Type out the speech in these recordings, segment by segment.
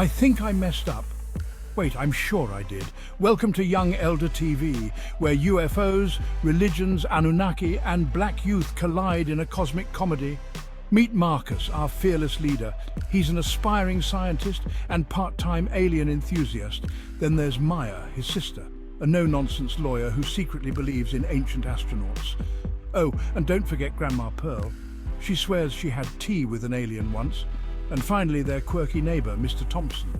I think I messed up. Wait, I'm sure I did. Welcome to Young Elder TV, where UFOs, religions, Anunnaki, and black youth collide in a cosmic comedy. Meet Marcus, our fearless leader. He's an aspiring scientist and part-time alien enthusiast. Then there's Maya, his sister, a no-nonsense lawyer who secretly believes in ancient astronauts. Oh, and don't forget Grandma Pearl. She swears she had tea with an alien once. And finally, their quirky neighbor, Mr. Thompson,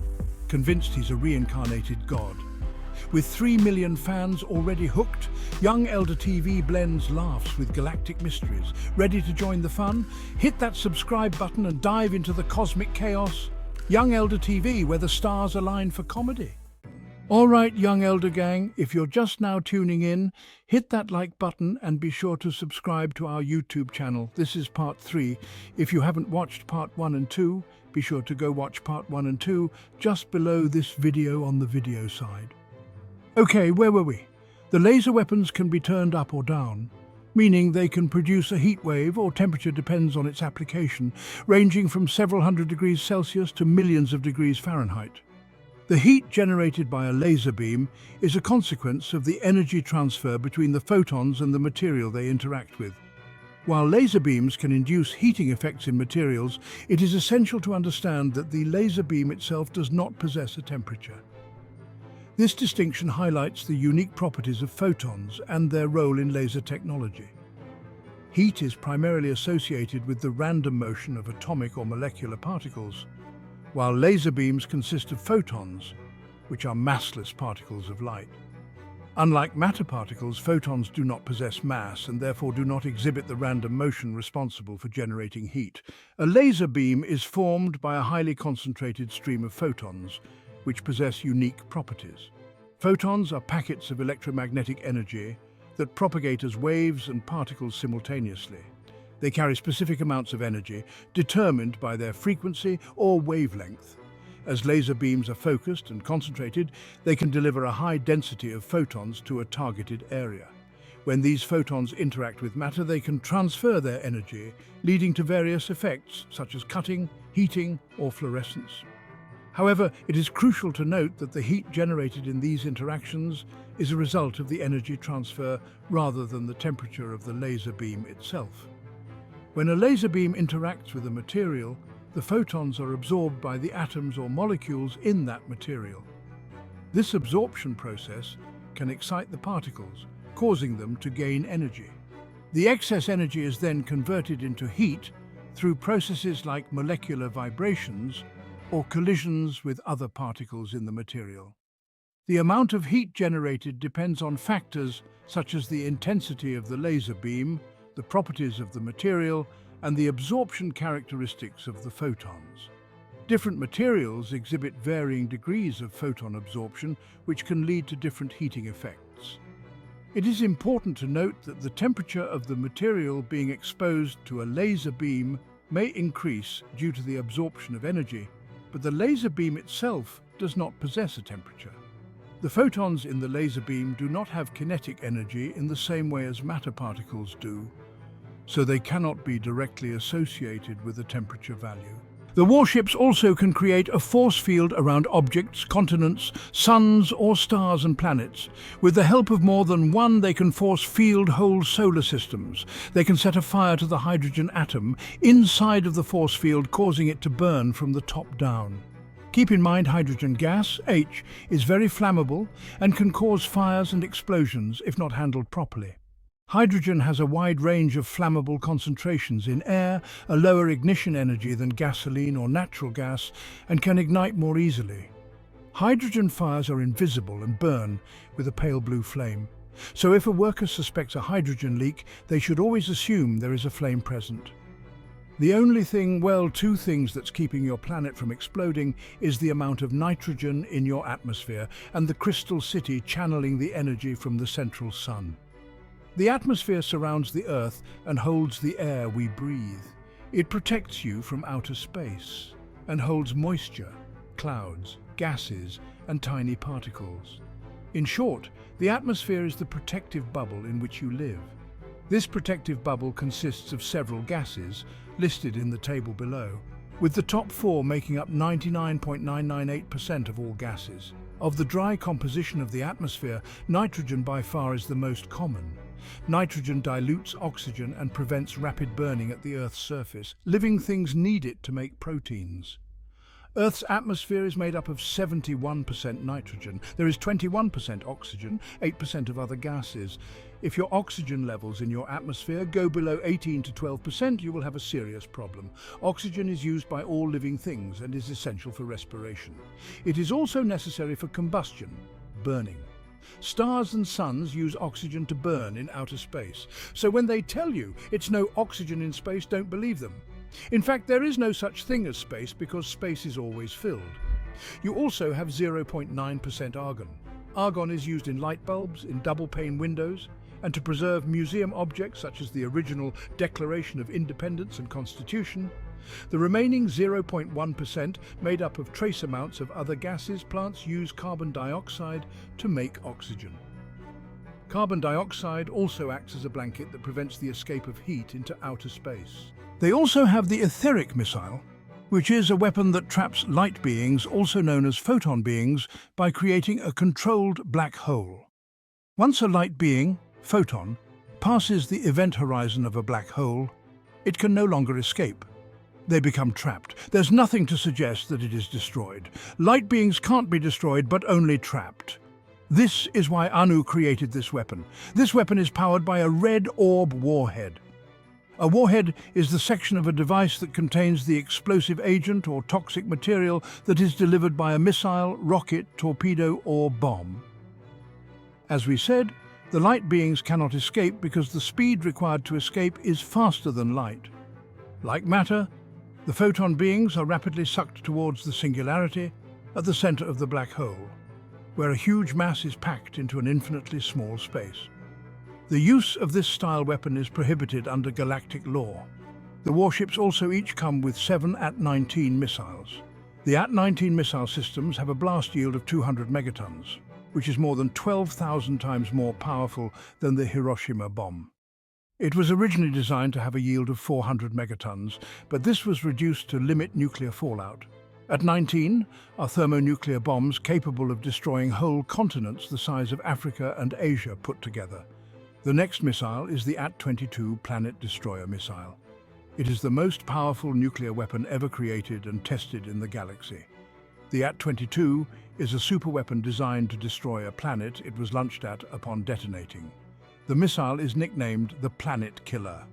convinced he's a reincarnated god. With 3 million fans already hooked, Young Elder TV blends laughs with galactic mysteries. Ready to join the fun? Hit that subscribe button and dive into the cosmic chaos. Young Elder TV, where the stars align for comedy. All right, Young Elder Gang, if you're just now tuning in, hit that like button and be sure to subscribe to our YouTube channel. This is part 3. If you haven't watched part 1 and 2, be sure to go watch part 1 and 2 just below this video on the video side. Okay, where were we? The laser weapons can be turned up or down, meaning they can produce a heat wave, or temperature depends on its application, ranging from several hundred degrees Celsius to millions of degrees Fahrenheit. The heat generated by a laser beam is a consequence of the energy transfer between the photons and the material they interact with. While laser beams can induce heating effects in materials, it is essential to understand that the laser beam itself does not possess a temperature. This distinction highlights the unique properties of photons and their role in laser technology. Heat is primarily associated with the random motion of atomic or molecular particles, while laser beams consist of photons, which are massless particles of light. Unlike matter particles, photons do not possess mass and therefore do not exhibit the random motion responsible for generating heat. A laser beam is formed by a highly concentrated stream of photons, which possess unique properties. Photons are packets of electromagnetic energy that propagate as waves and particles simultaneously. They carry specific amounts of energy, determined by their frequency or wavelength. As laser beams are focused and concentrated, they can deliver a high density of photons to a targeted area. When these photons interact with matter, they can transfer their energy, leading to various effects, such as cutting, heating, or fluorescence. However, it is crucial to note that the heat generated in these interactions is a result of the energy transfer rather than the temperature of the laser beam itself. When a laser beam interacts with a material, the photons are absorbed by the atoms or molecules in that material. This absorption process can excite the particles, causing them to gain energy. The excess energy is then converted into heat through processes like molecular vibrations or collisions with other particles in the material. The amount of heat generated depends on factors such as the intensity of the laser beam, the properties of the material, and the absorption characteristics of the photons. Different materials exhibit varying degrees of photon absorption, which can lead to different heating effects. It is important to note that the temperature of the material being exposed to a laser beam may increase due to the absorption of energy, but the laser beam itself does not possess a temperature. The photons in the laser beam do not have kinetic energy in the same way as matter particles do, so they cannot be directly associated with a temperature value. The warships also can create a force field around objects, continents, suns, or stars and planets. With the help of more than one, they can force field whole solar systems. They can set a fire to the hydrogen atom inside of the force field, causing it to burn from the top down. Keep in mind, hydrogen gas, H, is very flammable and can cause fires and explosions if not handled properly. Hydrogen has a wide range of flammable concentrations in air, a lower ignition energy than gasoline or natural gas, and can ignite more easily. Hydrogen fires are invisible and burn with a pale blue flame. So if a worker suspects a hydrogen leak, they should always assume there is a flame present. The only thing, well, two things that's keeping your planet from exploding is the amount of nitrogen in your atmosphere and the crystal city channeling the energy from the central sun. The atmosphere surrounds the Earth and holds the air we breathe. It protects you from outer space and holds moisture, clouds, gases, and tiny particles. In short, the atmosphere is the protective bubble in which you live. This protective bubble consists of several gases, listed in the table below. with the top four making up 99.998% of all gases. Of the dry composition of the atmosphere, nitrogen by far is the most common. Nitrogen dilutes oxygen and prevents rapid burning at the Earth's surface. Living things need it to make proteins. Earth's atmosphere is made up of 71% nitrogen. There is 21% oxygen, 8% of other gases. If your oxygen levels in your atmosphere go below 18 to 12%, you will have a serious problem. Oxygen is used by all living things and is essential for respiration. It is also necessary for combustion, burning. Stars and suns use oxygen to burn in outer space. So when they tell you it's no oxygen in space, don't believe them. In fact, there is no such thing as space because space is always filled. You also have 0.9% argon. Argon is used in light bulbs, in double-pane windows, and to preserve museum objects such as the original Declaration of Independence and Constitution. The remaining 0.1%, made up of trace amounts of other gases, plants use carbon dioxide to make oxygen. Carbon dioxide also acts as a blanket that prevents the escape of heat into outer space. They also have the Etheric Missile, which is a weapon that traps light beings, also known as photon beings, by creating a controlled black hole. Once a light being, photon, passes the event horizon of a black hole, it can no longer escape. They become trapped. There's nothing to suggest that it is destroyed. Light beings can't be destroyed, but only trapped. This is why Anu created this weapon. This weapon is powered by a red orb warhead. A warhead is the section of a device that contains the explosive agent or toxic material that is delivered by a missile, rocket, torpedo, or bomb. As we said, the light beings cannot escape because the speed required to escape is faster than light. Like matter, the photon beings are rapidly sucked towards the singularity at the center of the black hole, where a huge mass is packed into an infinitely small space. The use of this style weapon is prohibited under galactic law. The warships also each come with 7 At-19 missiles. The At-19 missile systems have a blast yield of 200 megatons, which is more than 12,000 times more powerful than the Hiroshima bomb. It was originally designed to have a yield of 400 megatons, but this was reduced to limit nuclear fallout. At-19 are thermonuclear bombs capable of destroying whole continents the size of Africa and Asia put together. The next missile is the At-22 Planet Destroyer missile. It is the most powerful nuclear weapon ever created and tested in the galaxy. The At-22 is a superweapon designed to destroy a planet it was launched at upon detonating. The missile is nicknamed the Planet Killer.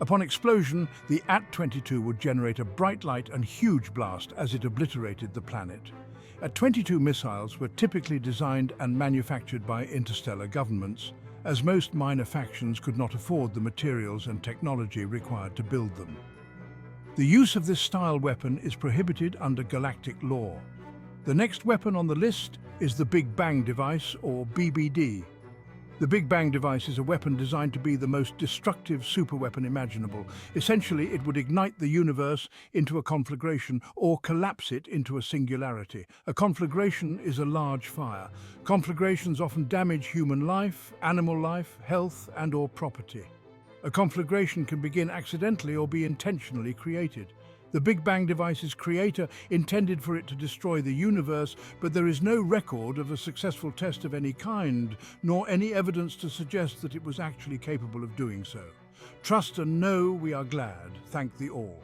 Upon explosion, the At-22 would generate a bright light and huge blast as it obliterated the planet. At-22 missiles were typically designed and manufactured by interstellar governments, as most minor factions could not afford the materials and technology required to build them. The use of this style weapon is prohibited under galactic law. The next weapon on the list is the Big Bang device, or BBD. The Big Bang device is a weapon designed to be the most destructive superweapon imaginable. Essentially, it would ignite the universe into a conflagration or collapse it into a singularity. A conflagration is a large fire. Conflagrations often damage human life, animal life, health, and/or property. A conflagration can begin accidentally or be intentionally created. The Big Bang device's creator intended for it to destroy the universe, but there is no record of a successful test of any kind, nor any evidence to suggest that it was actually capable of doing so. Trust and know we are glad, thank the all.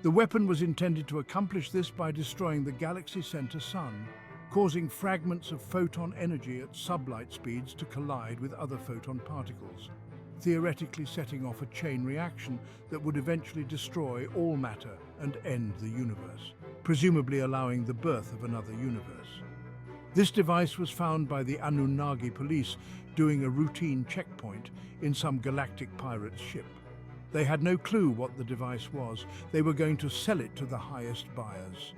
The weapon was intended to accomplish this by destroying the galaxy center sun, causing fragments of photon energy at sublight speeds to collide with other photon particles, theoretically setting off a chain reaction that would eventually destroy all matter and end the universe, presumably allowing the birth of another universe. This device was found by the Anunnaki police doing a routine checkpoint in some galactic pirate's ship. They had no clue what the device was. They were going to sell it to the highest buyers.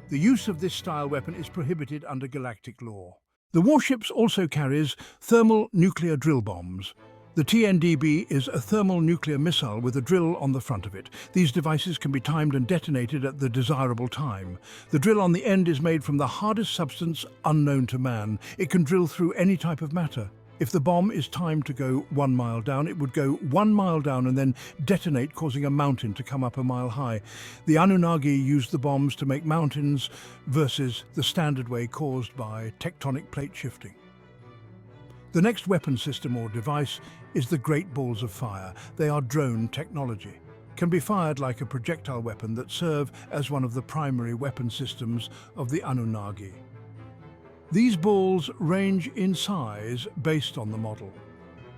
The use of this style weapon is prohibited under galactic law. The warships also carries thermal nuclear drill bombs. The TNDB is a thermal nuclear missile with a drill on the front of it. These devices can be timed and detonated at the desirable time. The drill on the end is made from the hardest substance unknown to man. It can drill through any type of matter, If the bomb is timed to go 1 mile down, it would go 1 mile down and then detonate, causing a mountain to come up a mile high. The Anunnaki used the bombs to make mountains versus the standard way caused by tectonic plate shifting. The next weapon system or device is the Great Balls of Fire. They are drone technology, can be fired like a projectile weapon that serve as one of the primary weapon systems of the Anunnaki. These balls range in size based on the model.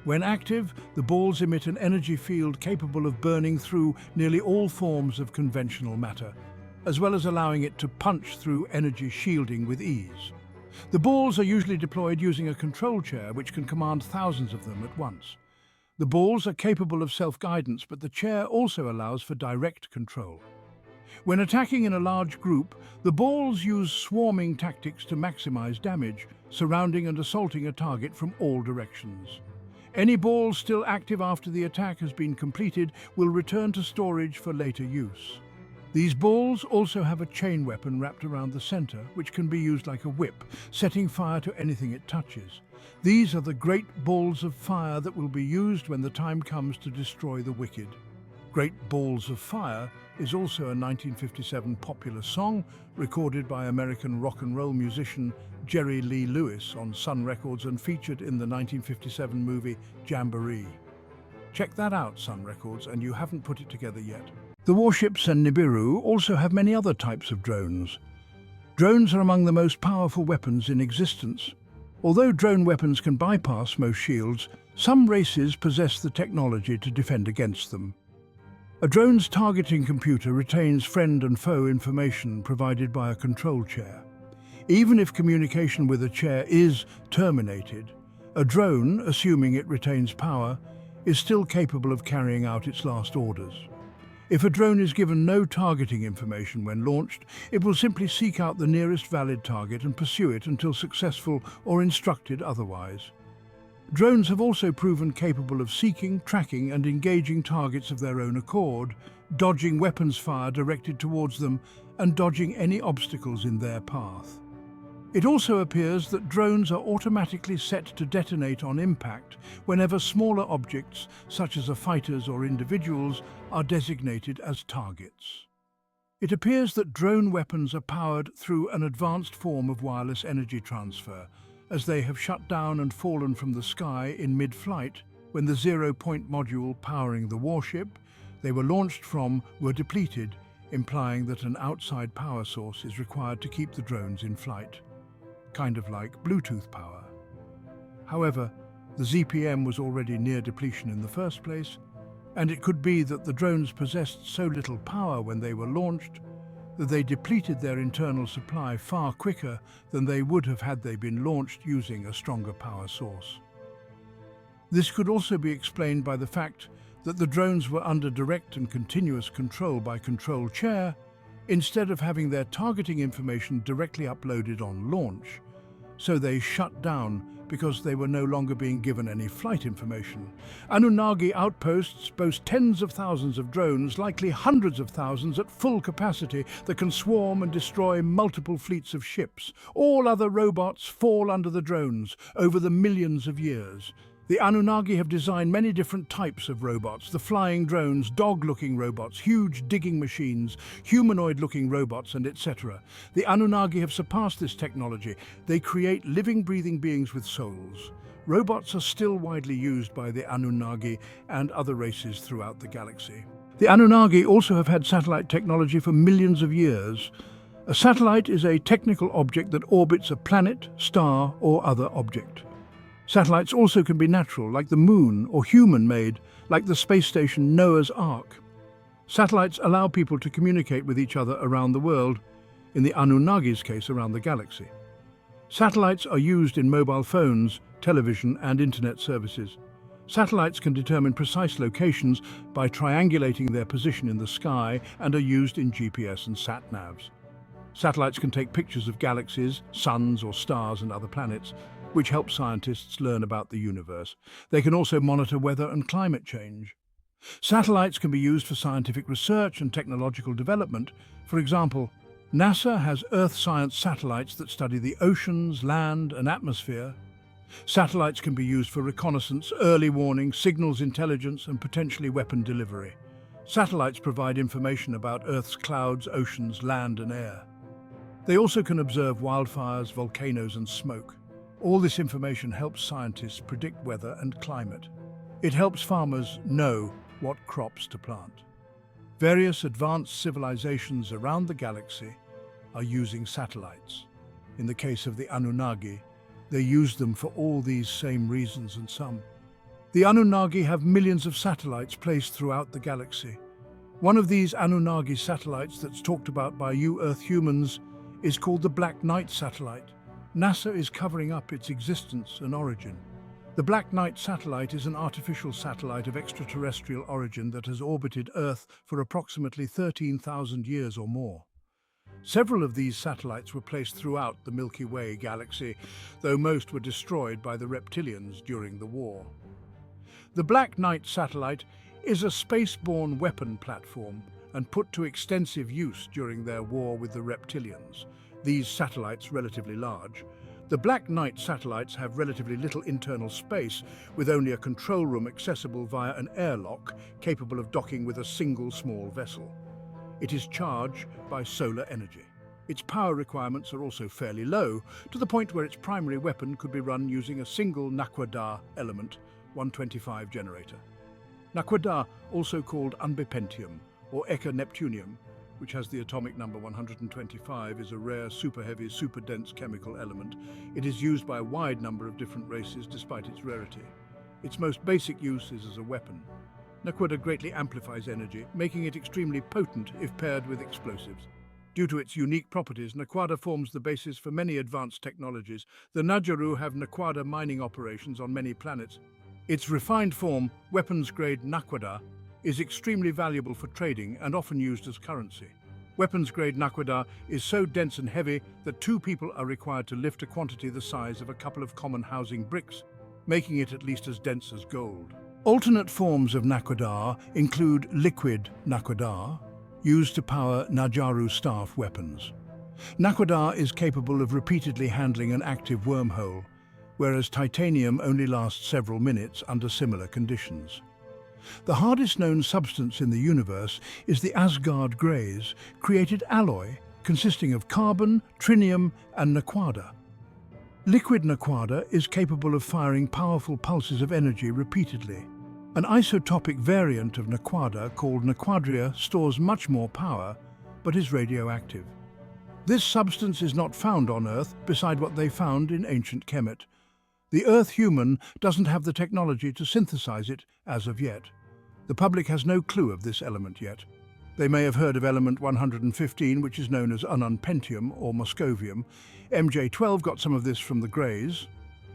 When active, the balls emit an energy field capable of burning through nearly all forms of conventional matter, as well as allowing it to punch through energy shielding with ease. The balls are usually deployed using a control chair which can command thousands of them at once. The balls are capable of self-guidance, but the chair also allows for direct control. When attacking in a large group, the balls use swarming tactics to maximize damage, surrounding and assaulting a target from all directions. Any ball still active after the attack has been completed will return to storage for later use. These balls also have a chain weapon wrapped around the center, which can be used like a whip, setting fire to anything it touches. These are the Great Balls of Fire that will be used when the time comes to destroy the wicked. Great Balls of Fire is also a 1957 popular song recorded by American rock and roll musician Jerry Lee Lewis on Sun Records and featured in the 1957 movie Jamboree. Check that out, Sun Records, and you haven't put it together yet. The Warships and Nibiru also have many other types of drones. Drones are among the most powerful weapons in existence. Although drone weapons can bypass most shields, some races possess the technology to defend against them. A drone's targeting computer retains friend and foe information provided by a control chair. Even if communication with a chair is terminated, a drone, assuming it retains power, is still capable of carrying out its last orders. If a drone is given no targeting information when launched, it will simply seek out the nearest valid target and pursue it until successful or instructed otherwise. Drones have also proven capable of seeking, tracking and engaging targets of their own accord, dodging weapons fire directed towards them and dodging any obstacles in their path. It also appears that drones are automatically set to detonate on impact whenever smaller objects, such as fighters or individuals, are designated as targets. It appears that drone weapons are powered through an advanced form of wireless energy transfer, as they have shut down and fallen from the sky in mid-flight when the zero-point module powering the warship they were launched from were depleted, implying that an outside power source is required to keep the drones in flight. Kind of like Bluetooth power. However, the ZPM was already near depletion in the first place, and it could be that the drones possessed so little power when they were launched that they depleted their internal supply far quicker than they would have had they been launched using a stronger power source. This could also be explained by the fact that the drones were under direct and continuous control by control chair, instead of having their targeting information directly uploaded on launch. So they shut down because they were no longer being given any flight information. Anunnaki outposts boast tens of thousands of drones, likely hundreds of thousands at full capacity, that can swarm and destroy multiple fleets of ships. All other robots fall under the drones over the millions of years. The Anunnaki have designed many different types of robots: the flying drones, dog-looking robots, huge digging machines, humanoid-looking robots, and etc. The Anunnaki have surpassed this technology. They create living, breathing beings with souls. Robots are still widely used by the Anunnaki and other races throughout the galaxy. The Anunnaki also have had satellite technology for millions of years. A satellite is a technical object that orbits a planet, star, or other object. Satellites also can be natural, like the moon, or human-made, like the space station Noah's Ark. Satellites allow people to communicate with each other around the world, in the Anunnaki's case around the galaxy. Satellites are used in mobile phones, television and internet services. Satellites can determine precise locations by triangulating their position in the sky and are used in GPS and sat-navs. Satellites can take pictures of galaxies, suns or stars and other planets, which help scientists learn about the universe. They can also monitor weather and climate change. Satellites can be used for scientific research and technological development. For example, NASA has Earth science satellites that study the oceans, land, and atmosphere. Satellites can be used for reconnaissance, early warning, signals intelligence, and potentially weapon delivery. Satellites provide information about Earth's clouds, oceans, land, and air. They also can observe wildfires, volcanoes, and smoke. All this information helps scientists predict weather and climate. It helps farmers know what crops to plant. Various advanced civilizations around the galaxy are using satellites. In the case of the Anunnaki, they use them for all these same reasons and some. The Anunnaki have millions of satellites placed throughout the galaxy. One of these Anunnaki satellites that's talked about by you Earth humans is called the Black Knight satellite. NASA is covering up its existence and origin. The Black Knight satellite is an artificial satellite of extraterrestrial origin that has orbited Earth for approximately 13,000 years or more. Several of these satellites were placed throughout the Milky Way galaxy, though most were destroyed by the reptilians during the war. The Black Knight satellite is a space-borne weapon platform and put to extensive use during their war with the reptilians. These satellites, relatively large. The Black Knight satellites have relatively little internal space, with only a control room accessible via an airlock capable of docking with a single small vessel. It is charged by solar energy. Its power requirements are also fairly low, to the point where its primary weapon could be run using a single Naquadah element 125 generator. Naquadah, also called unbipentium or eka-neptunium, which has the atomic number 125, is a rare, super-heavy, super-dense chemical element. It is used by a wide number of different races despite its rarity. Its most basic use is as a weapon. Naquadah greatly amplifies energy, making it extremely potent if paired with explosives. Due to its unique properties, Naquadah forms the basis for many advanced technologies. The Nibiru have Naquadah mining operations on many planets. Its refined form, weapons-grade Naquadah, is extremely valuable for trading and often used as currency. Weapons-grade Naquadah is so dense and heavy that 2 people are required to lift a quantity the size of a couple of common housing bricks, making it at least as dense as gold. Alternate forms of Naquadah include liquid Naquadah, used to power Nibiru staff weapons. Naquadah is capable of repeatedly handling an active wormhole, whereas titanium only lasts several minutes under similar conditions. The hardest known substance in the universe is the Asgard Greys, created alloy consisting of carbon, trinium, and Naquadah. Liquid Naquadah is capable of firing powerful pulses of energy repeatedly. An isotopic variant of Naquadah called Naquadria stores much more power, but is radioactive. This substance is not found on Earth beside what they found in ancient Kemet. The Earth human doesn't have the technology to synthesize it as of yet. The public has no clue of this element yet. They may have heard of element 115, which is known as ununpentium or moscovium. MJ12 got some of this from the Greys.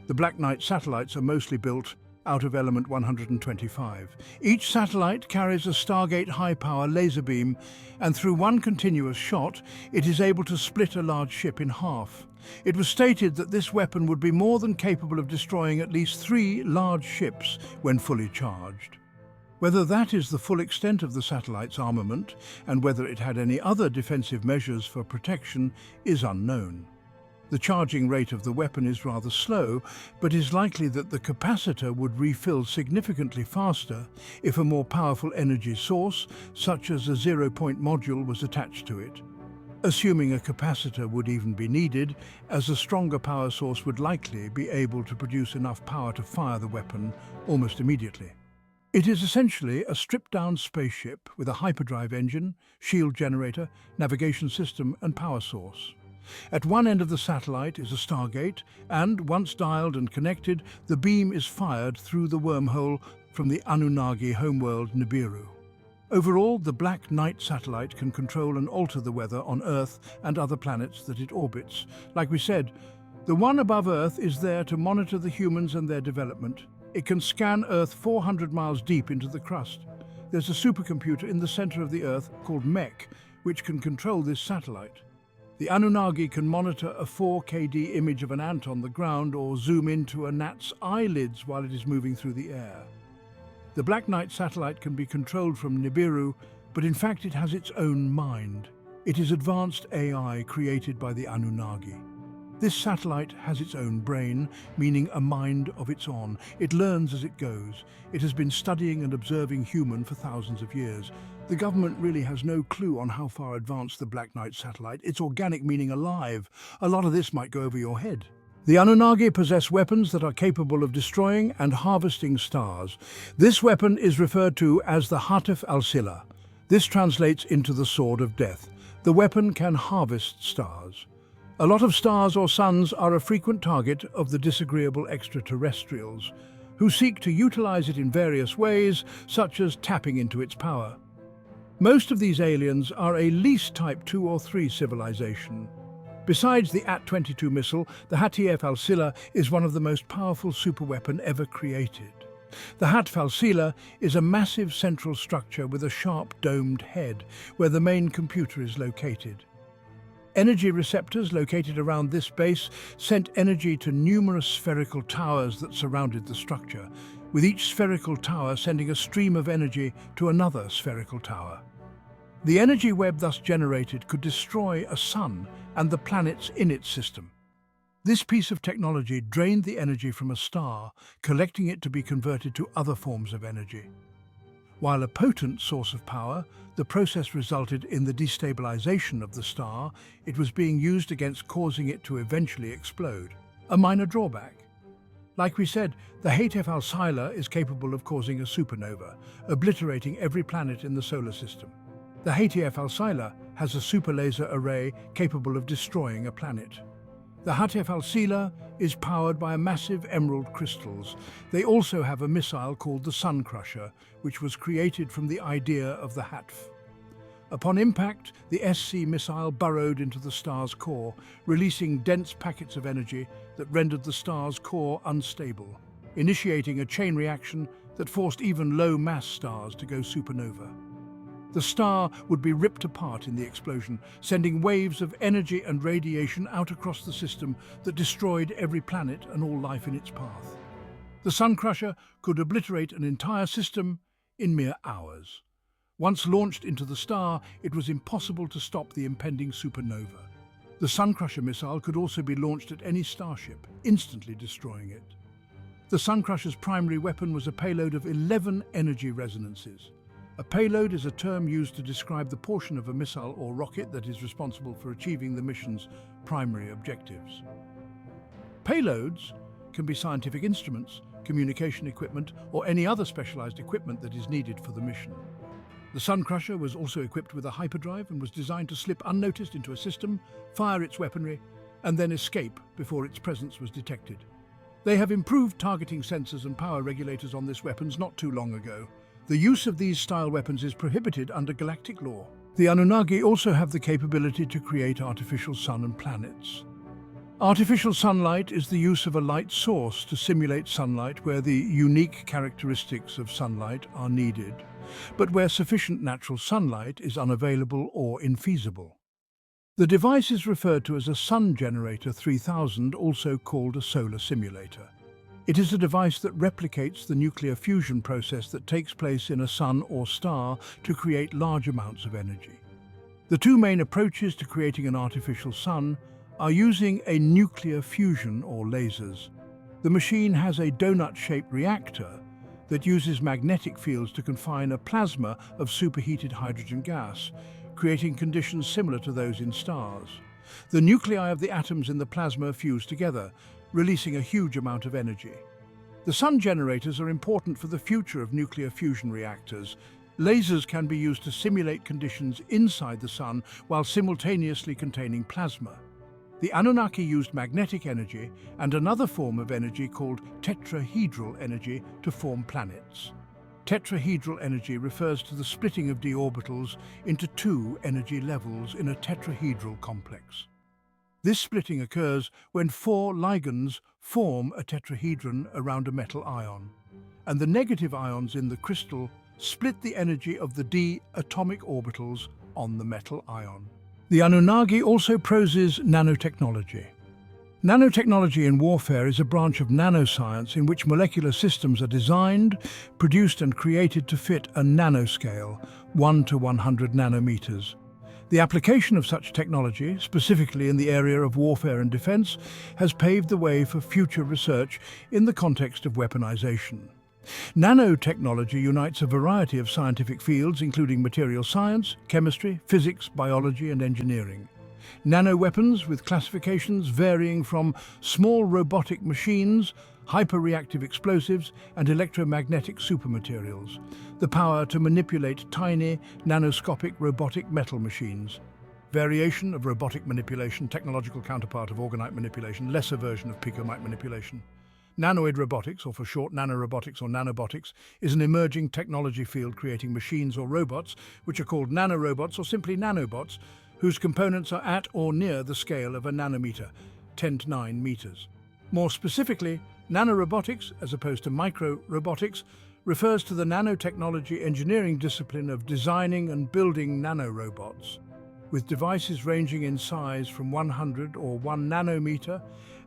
The Black Knight satellites are mostly built out of element 125. Each satellite carries a Stargate high-power laser beam, and through one continuous shot, it is able to split a large ship in half. It was stated that this weapon would be more than capable of destroying at least 3 large ships when fully charged. Whether that is the full extent of the satellite's armament, and whether it had any other defensive measures for protection, is unknown. The charging rate of the weapon is rather slow, but is likely that the capacitor would refill significantly faster if a more powerful energy source, such as a zero-point module, was attached to it. Assuming a capacitor would even be needed, as a stronger power source would likely be able to produce enough power to fire the weapon almost immediately. It is essentially a stripped-down spaceship with a hyperdrive engine, shield generator, navigation system, and power source. At one end of the satellite is a Stargate, and once dialed and connected, the beam is fired through the wormhole from the Anunnaki homeworld Nibiru. Overall, the Black Knight satellite can control and alter the weather on Earth and other planets that it orbits. Like we said, the one above Earth is there to monitor the humans and their development. It can scan Earth 400 miles deep into the crust. There's a supercomputer in the center of the Earth called Mech, which can control this satellite. The Anunnaki can monitor a 4KD image of an ant on the ground or zoom into a gnat's eyelids while it is moving through the air. The Black Knight satellite can be controlled from Nibiru, but in fact it has its own mind. It is advanced AI created by the Anunnaki. This satellite has its own brain, meaning a mind of its own. It learns as it goes. It has been studying and observing human for thousands of years. The government really has no clue on how far advanced the Black Knight satellite. It's organic, meaning alive. A lot of this might go over your head. The Anunnaki possess weapons that are capable of destroying and harvesting stars. This weapon is referred to as the Hatif al-Sila. This translates into the Sword of Death. The weapon can harvest stars. A lot of stars or suns are a frequent target of the disagreeable extraterrestrials, who seek to utilize it in various ways, such as tapping into its power. Most of these aliens are a least Type 2 or 3 civilization. Besides the At-22 missile, the Hatif al-Sila is one of the most powerful superweapon ever created. The Hatif al-Sila is a massive central structure with a sharp domed head, where the main computer is located. Energy receptors located around this base sent energy to numerous spherical towers that surrounded the structure, with each spherical tower sending a stream of energy to another spherical tower. The energy web thus generated could destroy a sun and the planets in its system. This piece of technology drained the energy from a star, collecting it to be converted to other forms of energy. While a potent source of power, the process resulted in the destabilization of the star. It was being used against causing it to eventually explode. A minor drawback. Like we said, the Hatif al-Sila is capable of causing a supernova, obliterating every planet in the solar system. The Hatif al-Sila has a super laser array capable of destroying a planet. The Hatif al-Sila is powered by massive emerald crystals. They also have a missile called the Sun Crusher, which was created from the idea of the Hatif. Upon impact, the SC missile burrowed into the star's core, releasing dense packets of energy that rendered the star's core unstable, initiating a chain reaction that forced even low-mass stars to go supernova. The star would be ripped apart in the explosion, sending waves of energy and radiation out across the system that destroyed every planet and all life in its path. The Sun Crusher could obliterate an entire system in mere hours. Once launched into the star, it was impossible to stop the impending supernova. The Sun Crusher missile could also be launched at any starship, instantly destroying it. The Sun Crusher's primary weapon was a payload of 11 energy resonances. A payload is a term used to describe the portion of a missile or rocket that is responsible for achieving the mission's primary objectives. Payloads can be scientific instruments, communication equipment, or any other specialized equipment that is needed for the mission. The Sun Crusher was also equipped with a hyperdrive and was designed to slip unnoticed into a system, fire its weaponry, and then escape before its presence was detected. They have improved targeting sensors and power regulators on this weapons not too long ago. The use of these style weapons is prohibited under galactic law. The Anunnaki also have the capability to create artificial sun and planets. Artificial sunlight is the use of a light source to simulate sunlight where the unique characteristics of sunlight are needed, but where sufficient natural sunlight is unavailable or infeasible. The device is referred to as a Sun Generator 3000, also called a solar simulator. It is a device that replicates the nuclear fusion process that takes place in a sun or star to create large amounts of energy. The two main approaches to creating an artificial sun are using a nuclear fusion or lasers. The machine has a donut-shaped reactor that uses magnetic fields to confine a plasma of superheated hydrogen gas, creating conditions similar to those in stars. The nuclei of the atoms in the plasma fuse together, releasing a huge amount of energy. The sun generators are important for the future of nuclear fusion reactors. Lasers can be used to simulate conditions inside the sun while simultaneously containing plasma. The Anunnaki used magnetic energy and another form of energy called tetrahedral energy to form planets. Tetrahedral energy refers to the splitting of d orbitals into two energy levels in a tetrahedral complex. This splitting occurs when four ligands form a tetrahedron around a metal ion, and the negative ions in the crystal split the energy of the d atomic orbitals on the metal ion. The Anunnaki also possess nanotechnology. Nanotechnology in warfare is a branch of nanoscience in which molecular systems are designed, produced and created to fit a nanoscale, 1 to 100 nanometers. The application of such technology, specifically in the area of warfare and defense, has paved the way for future research in the context of weaponization. Nanotechnology unites a variety of scientific fields, including material science, chemistry, physics, biology, and engineering. Nanoweapons, with classifications varying from small robotic machines, hyper-reactive explosives, and electromagnetic supermaterials, the power to manipulate tiny, nanoscopic robotic metal machines. Variation of robotic manipulation, technological counterpart of orgonite manipulation, lesser version of picomite manipulation. Nanoid robotics, or for short nanorobotics or nanobotics, is an emerging technology field creating machines or robots, which are called nanorobots or simply nanobots, whose components are at or near the scale of a nanometer, 10 to 9 meters. More specifically, nanorobotics, as opposed to micro-robotics, refers to the nanotechnology engineering discipline of designing and building nanorobots, with devices ranging in size from 100 or 1 nanometer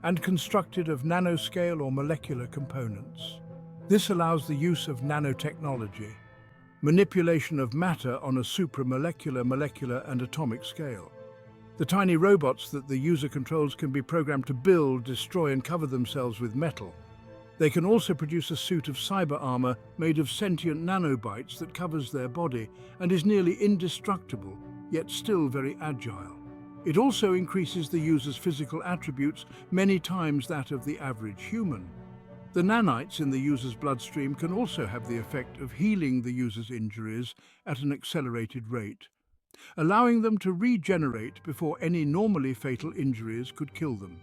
and constructed of nanoscale or molecular components. This allows the use of nanotechnology, manipulation of matter on a supramolecular, molecular and atomic scale. The tiny robots that the user controls can be programmed to build, destroy and cover themselves with metal. They can also produce a suit of cyber armor made of sentient nanobytes that covers their body and is nearly indestructible, yet still very agile. It also increases the user's physical attributes, many times that of the average human. The nanites in the user's bloodstream can also have the effect of healing the user's injuries at an accelerated rate, allowing them to regenerate before any normally fatal injuries could kill them.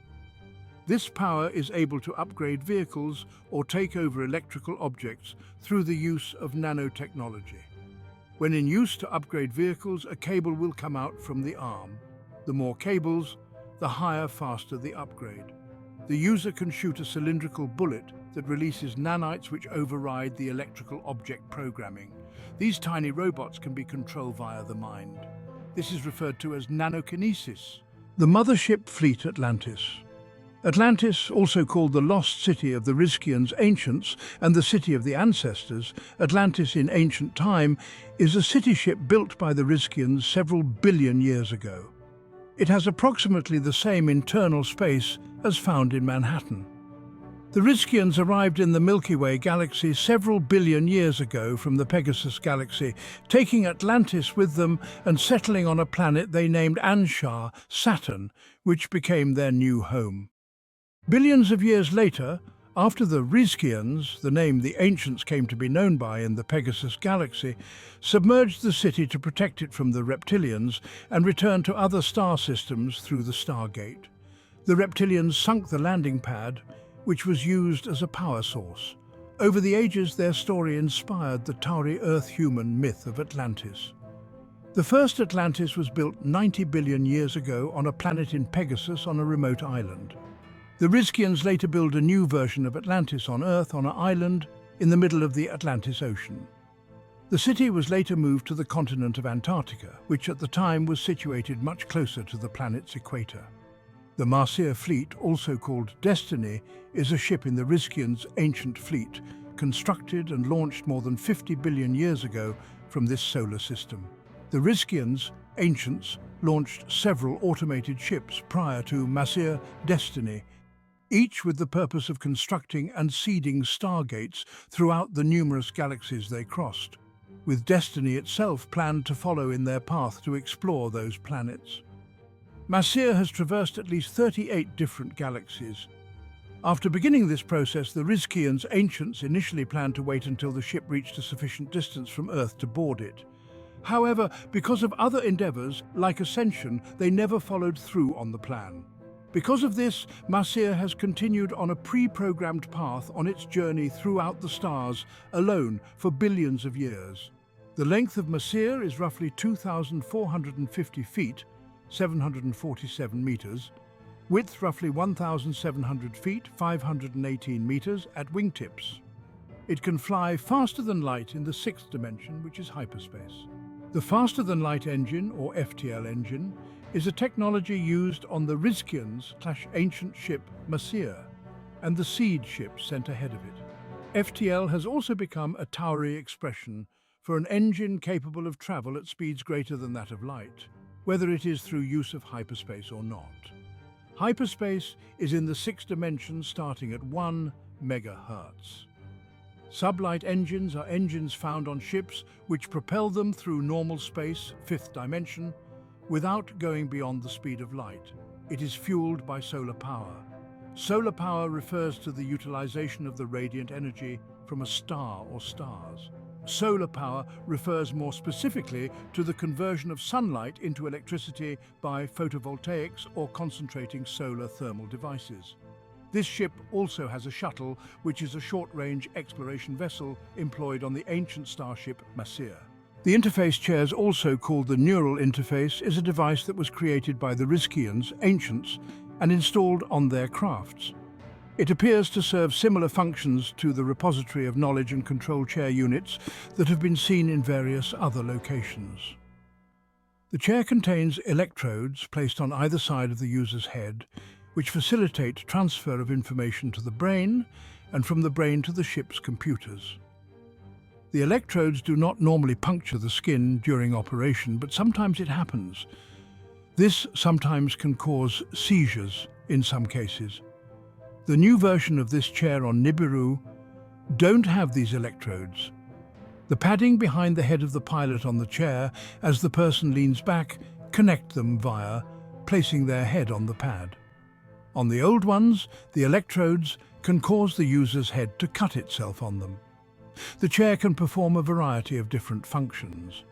This power is able to upgrade vehicles or take over electrical objects through the use of nanotechnology. When in use to upgrade vehicles, a cable will come out from the arm. The more cables, the higher, faster the upgrade. The user can shoot a cylindrical bullet that releases nanites which override the electrical object programming. These tiny robots can be controlled via the mind. This is referred to as nanokinesis. The Mothership Fleet Atlantis. Atlantis, also called the lost city of the Rizqians ancients and the city of the ancestors, Atlantis in ancient time, is a city ship built by the Rizqians several billion years ago. It has approximately the same internal space as found in Manhattan. The Rizqians arrived in the Milky Way galaxy several billion years ago from the Pegasus galaxy, taking Atlantis with them and settling on a planet they named Anshar, Saturn, which became their new home. Billions of years later, after the Rizqians, the name the ancients came to be known by in the Pegasus galaxy, submerged the city to protect it from the reptilians and returned to other star systems through the Stargate. The reptilians sunk the landing pad, which was used as a power source. Over the ages, their story inspired the Tauri Earth-human myth of Atlantis. The first Atlantis was built 90 billion years ago on a planet in Pegasus on a remote island. The Rizqians later built a new version of Atlantis on Earth on an island in the middle of the Atlantis Ocean. The city was later moved to the continent of Antarctica, which at the time was situated much closer to the planet's equator. The Masir Fleet, also called Destiny, is a ship in the Rizqians' ancient fleet, constructed and launched more than 50 billion years ago from this solar system. The Rizqians, ancients, launched several automated ships prior to Masir Destiny, each with the purpose of constructing and seeding stargates throughout the numerous galaxies they crossed, with Destiny itself planned to follow in their path to explore those planets. Masir has traversed at least 38 different galaxies. After beginning this process, the Rizqians ancients initially planned to wait until the ship reached a sufficient distance from Earth to board it. However, because of other endeavors, like ascension, they never followed through on the plan. Because of this, Masir has continued on a pre-programmed path on its journey throughout the stars, alone for billions of years. The length of Masir is roughly 2,450 feet, 747 meters, width roughly 1,700 feet, 518 meters at wingtips. It can fly faster than light in the sixth dimension, which is hyperspace. The faster-than-light engine, or FTL engine, is a technology used on the Rizqians/ancient ship Masir and the seed ship sent ahead of it. FTL has also become a Tauri expression for an engine capable of travel at speeds greater than that of light. whether it is through use of hyperspace or not. Hyperspace is in the 6th dimension starting at 1 megahertz. Sublight engines are engines found on ships which propel them through normal space, 5th dimension, without going beyond the speed of light. It is fueled by solar power. Solar power refers to the utilization of the radiant energy from a star or stars. Solar power refers more specifically to the conversion of sunlight into electricity by photovoltaics or concentrating solar thermal devices. This ship also has a shuttle, which is a short-range exploration vessel employed on the ancient starship Masir. The interface chairs, also called the neural interface, is a device that was created by the Rizqians, ancients, and installed on their crafts. It appears to serve similar functions to the repository of knowledge and control chair units that have been seen in various other locations. The chair contains electrodes placed on either side of the user's head, which facilitate transfer of information to the brain and from the brain to the ship's computers. The electrodes do not normally puncture the skin during operation, but sometimes it happens. This sometimes can cause seizures in some cases. The new version of this chair on Nibiru don't have these electrodes. The padding behind the head of the pilot on the chair, as the person leans back, connect them via placing their head on the pad. On the old ones, the electrodes can cause the user's head to cut itself on them. The chair can perform a variety of different functions.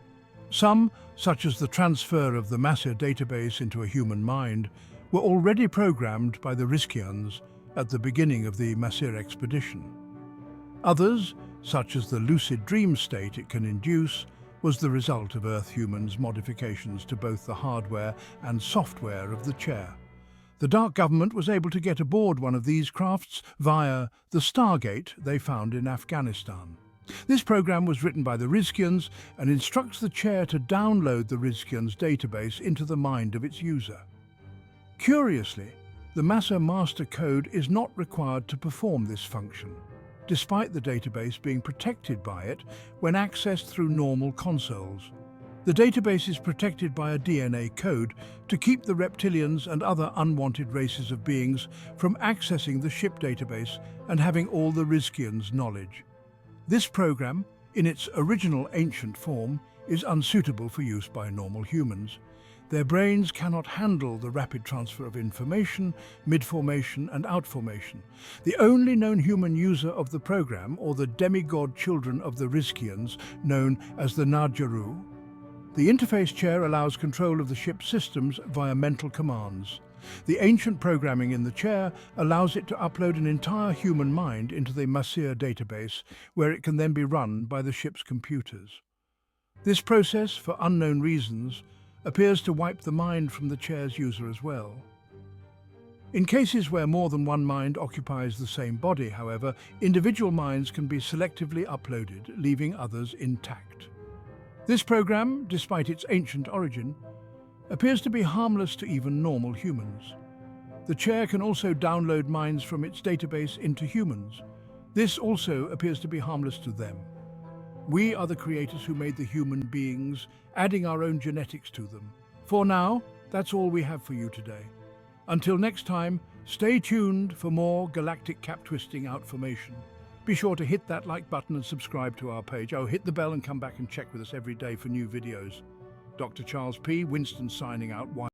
Some, such as the transfer of the Masir database into a human mind, were already programmed by the Rizqians at the beginning of the Masir expedition. Others, such as the lucid dream state it can induce, was the result of Earth humans' modifications to both the hardware and software of the chair. The Dark Government was able to get aboard one of these crafts via the Stargate they found in Afghanistan. This program was written by the Rizqians and instructs the chair to download the Rizqians database into the mind of its user. Curiously, the Masir master code is not required to perform this function, despite the database being protected by it when accessed through normal consoles. The database is protected by a DNA code to keep the reptilians and other unwanted races of beings from accessing the ship database and having all the Rizqians' knowledge. This program, in its original ancient form, is unsuitable for use by normal humans. Their brains cannot handle the rapid transfer of information, mid-formation and out-formation. The only known human user of the program, or the demigod children of the Rizqians, known as the Naquadah. The interface chair allows control of the ship's systems via mental commands. The ancient programming in the chair allows it to upload an entire human mind into the Masir database, where it can then be run by the ship's computers. This process, for unknown reasons, appears to wipe the mind from the chair's user as well. In cases where more than one mind occupies the same body, however, individual minds can be selectively uploaded, leaving others intact. This program, despite its ancient origin, appears to be harmless to even normal humans. The chair can also download minds from its database into humans. This also appears to be harmless to them. We are the creators who made the human beings, adding our own genetics to them. For now, that's all we have for you today. Until next time, stay tuned for more galactic cap-twisting outformation. Be sure to hit that like button and subscribe to our page. Oh, hit the bell and come back and check with us every day for new videos. Dr. Charles P. Winston signing out.